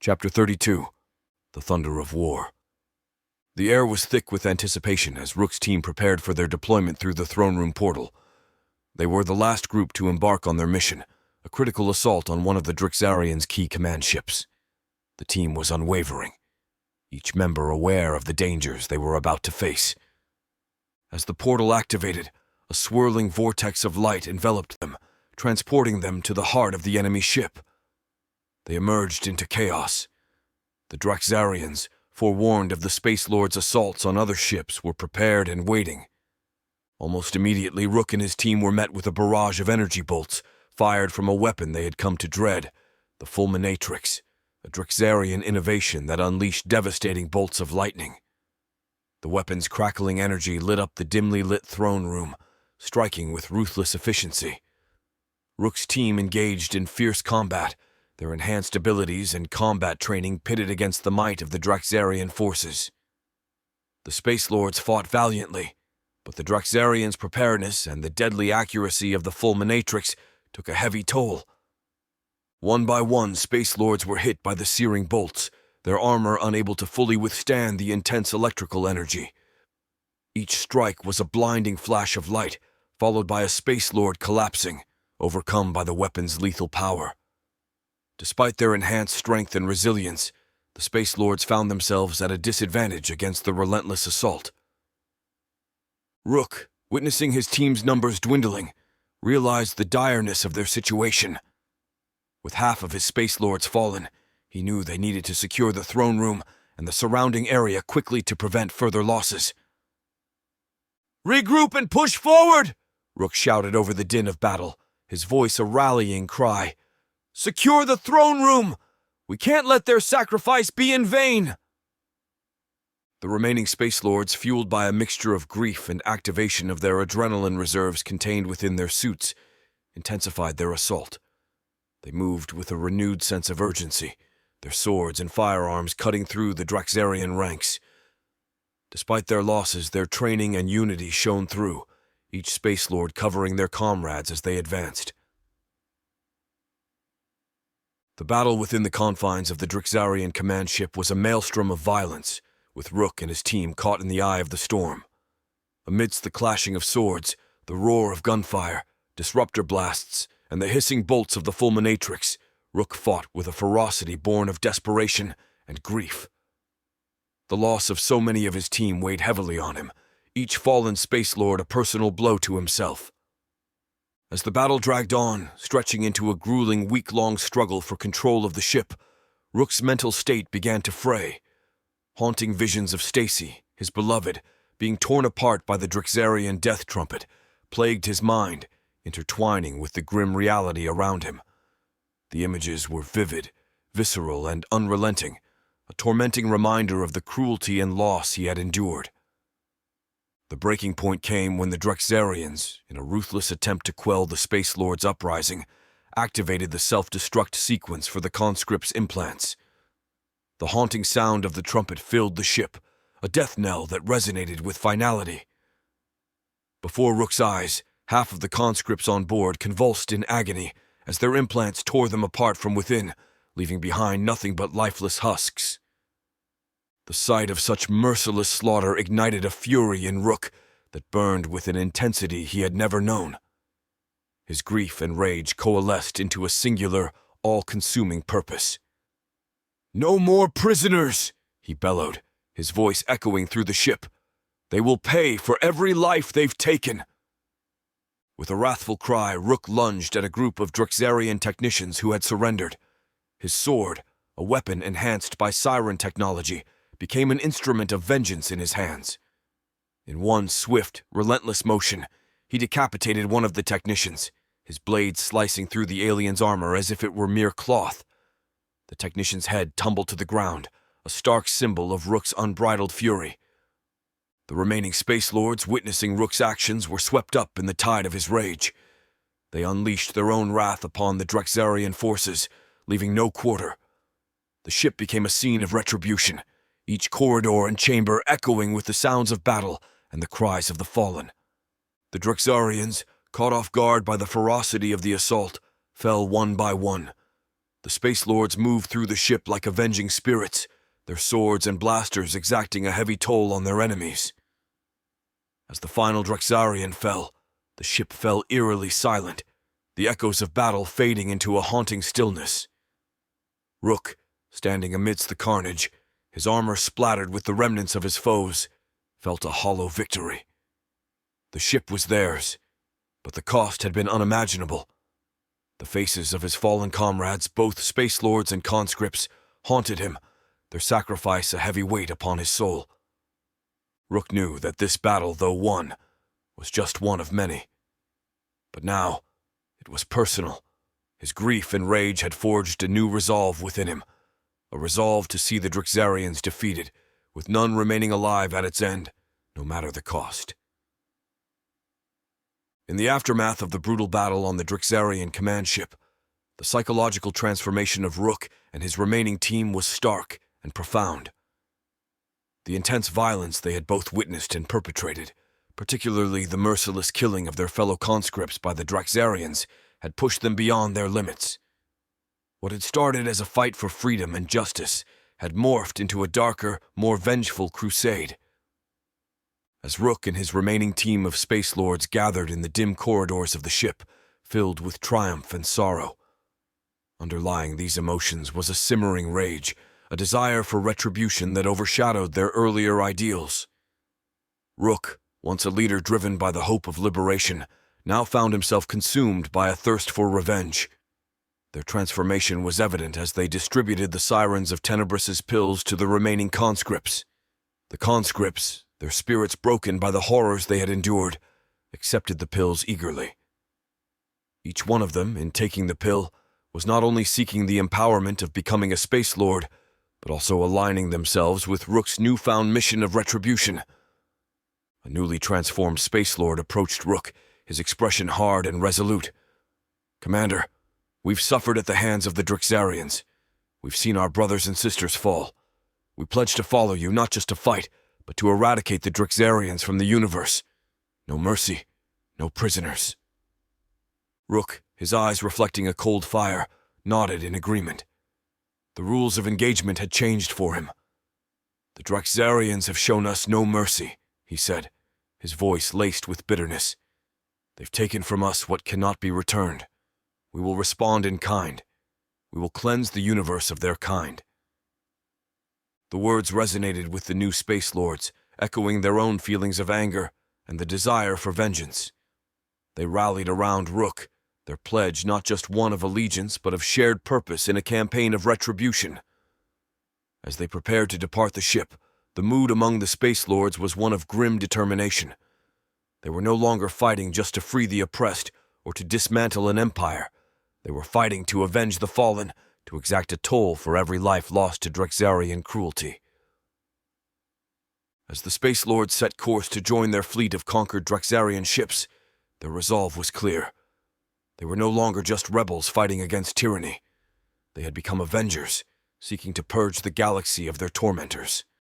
Chapter 32. The Thunder of War. The air was thick with anticipation as Rook's team prepared for their deployment through the throne room portal. They were the last group to embark on their mission, a critical assault on one of the Drixarians' key command ships. The team was unwavering, each member aware of the dangers they were about to face. As the portal activated, a swirling vortex of light enveloped them, transporting them to the heart of the enemy ship. They emerged into chaos. The Drixarians, forewarned of the Space Lord's assaults on other ships, were prepared and waiting. Almost immediately, Rook and his team were met with a barrage of energy bolts, fired from a weapon they had come to dread, the Fulminatrix, a Drixarian innovation that unleashed devastating bolts of lightning. The weapon's crackling energy lit up the dimly lit throne room, striking with ruthless efficiency. Rook's team engaged in fierce combat, their enhanced abilities and combat training pitted against the might of the Drixarian forces. The Space Lords fought valiantly, but the Drixarians' preparedness and the deadly accuracy of the Fulminatrix took a heavy toll. One by one, Space Lords were hit by the searing bolts, their armor unable to fully withstand the intense electrical energy. Each strike was a blinding flash of light, followed by a Space Lord collapsing, overcome by the weapon's lethal power. Despite their enhanced strength and resilience, the Space Lords found themselves at a disadvantage against the relentless assault. Rook, witnessing his team's numbers dwindling, realized the direness of their situation. With half of his Space Lords fallen, he knew they needed to secure the throne room and the surrounding area quickly to prevent further losses. "Regroup and push forward!" Rook shouted over the din of battle, his voice a rallying cry. "Secure the throne room! We can't let their sacrifice be in vain!" The remaining Space Lords, fueled by a mixture of grief and activation of their adrenaline reserves contained within their suits, intensified their assault. They moved with a renewed sense of urgency, their swords and firearms cutting through the Drixarian ranks. Despite their losses, their training and unity shone through, each Space Lord covering their comrades as they advanced. The battle within the confines of the Drixarian command ship was a maelstrom of violence, with Rook and his team caught in the eye of the storm. Amidst the clashing of swords, the roar of gunfire, disruptor blasts, and the hissing bolts of the Fulminatrix, Rook fought with a ferocity born of desperation and grief. The loss of so many of his team weighed heavily on him, each fallen Space Lord a personal blow to himself. As the battle dragged on, stretching into a grueling week-long struggle for control of the ship, Rook's mental state began to fray. Haunting visions of Stacy, his beloved, being torn apart by the Drixarian death trumpet, plagued his mind, intertwining with the grim reality around him. The images were vivid, visceral, and unrelenting, a tormenting reminder of the cruelty and loss he had endured. The breaking point came when the Drixarians, in a ruthless attempt to quell the Space Lord's uprising, activated the self-destruct sequence for the conscript's implants. The haunting sound of the trumpet filled the ship, a death knell that resonated with finality. Before Rook's eyes, half of the conscripts on board convulsed in agony as their implants tore them apart from within, leaving behind nothing but lifeless husks. The sight of such merciless slaughter ignited a fury in Rook that burned with an intensity he had never known. His grief and rage coalesced into a singular, all-consuming purpose. "No more prisoners!" he bellowed, his voice echoing through the ship. "They will pay for every life they've taken!" With a wrathful cry, Rook lunged at a group of Drixarian technicians who had surrendered. His sword, a weapon enhanced by siren technology, became an instrument of vengeance in his hands. In one swift, relentless motion, he decapitated one of the technicians, his blade slicing through the alien's armor as if it were mere cloth. The technician's head tumbled to the ground, a stark symbol of Rook's unbridled fury. The remaining Space Lords, witnessing Rook's actions, were swept up in the tide of his rage. They unleashed their own wrath upon the Drixarian forces, leaving no quarter. The ship became a scene of retribution, each corridor and chamber echoing with the sounds of battle and the cries of the fallen. The Drixarians, caught off guard by the ferocity of the assault, fell one by one. The Space Lords moved through the ship like avenging spirits, their swords and blasters exacting a heavy toll on their enemies. As the final Drexarian fell, the ship fell eerily silent, the echoes of battle fading into a haunting stillness. Rook, standing amidst the carnage, his armor splattered with the remnants of his foes, felt a hollow victory. The ship was theirs, but the cost had been unimaginable. The faces of his fallen comrades, both Space Lords and conscripts, haunted him, their sacrifice a heavy weight upon his soul. Rook knew that this battle, though won, was just one of many. But now, it was personal. His grief and rage had forged a new resolve within him, a resolve to see the Drexarians defeated, with none remaining alive at its end, no matter the cost. In the aftermath of the brutal battle on the Drexarian command ship, the psychological transformation of Rook and his remaining team was stark and profound. The intense violence they had both witnessed and perpetrated, particularly the merciless killing of their fellow conscripts by the Drexarians, had pushed them beyond their limits. What had started as a fight for freedom and justice had morphed into a darker, more vengeful crusade. As Rook and his remaining team of Space Lords gathered in the dim corridors of the ship, filled with triumph and sorrow, underlying these emotions was a simmering rage, a desire for retribution that overshadowed their earlier ideals. Rook, once a leader driven by the hope of liberation, now found himself consumed by a thirst for revenge. Their transformation was evident as they distributed the sirens of Tenebrous' pills to the remaining conscripts. The conscripts, their spirits broken by the horrors they had endured, accepted the pills eagerly. Each one of them, in taking the pill, was not only seeking the empowerment of becoming a Space Lord, but also aligning themselves with Rook's newfound mission of retribution. A newly transformed Space Lord approached Rook, his expression hard and resolute. "Commander, we've suffered at the hands of the Drexarians. We've seen our brothers and sisters fall. We pledge to follow you, not just to fight, but to eradicate the Drexarians from the universe. No mercy, no prisoners." Rook, his eyes reflecting a cold fire, nodded in agreement. The rules of engagement had changed for him. "The Drexarians have shown us no mercy," he said, his voice laced with bitterness. "They've taken from us what cannot be returned. We will respond in kind. We will cleanse the universe of their kind." The words resonated with the new Space Lords, echoing their own feelings of anger and the desire for vengeance. They rallied around Rook, their pledge not just one of allegiance but of shared purpose in a campaign of retribution. As they prepared to depart the ship, the mood among the Space Lords was one of grim determination. They were no longer fighting just to free the oppressed or to dismantle an empire. They were fighting to avenge the fallen, to exact a toll for every life lost to Drexarian cruelty. As the Space Lords set course to join their fleet of conquered Drexarian ships, their resolve was clear. They were no longer just rebels fighting against tyranny. They had become avengers, seeking to purge the galaxy of their tormentors.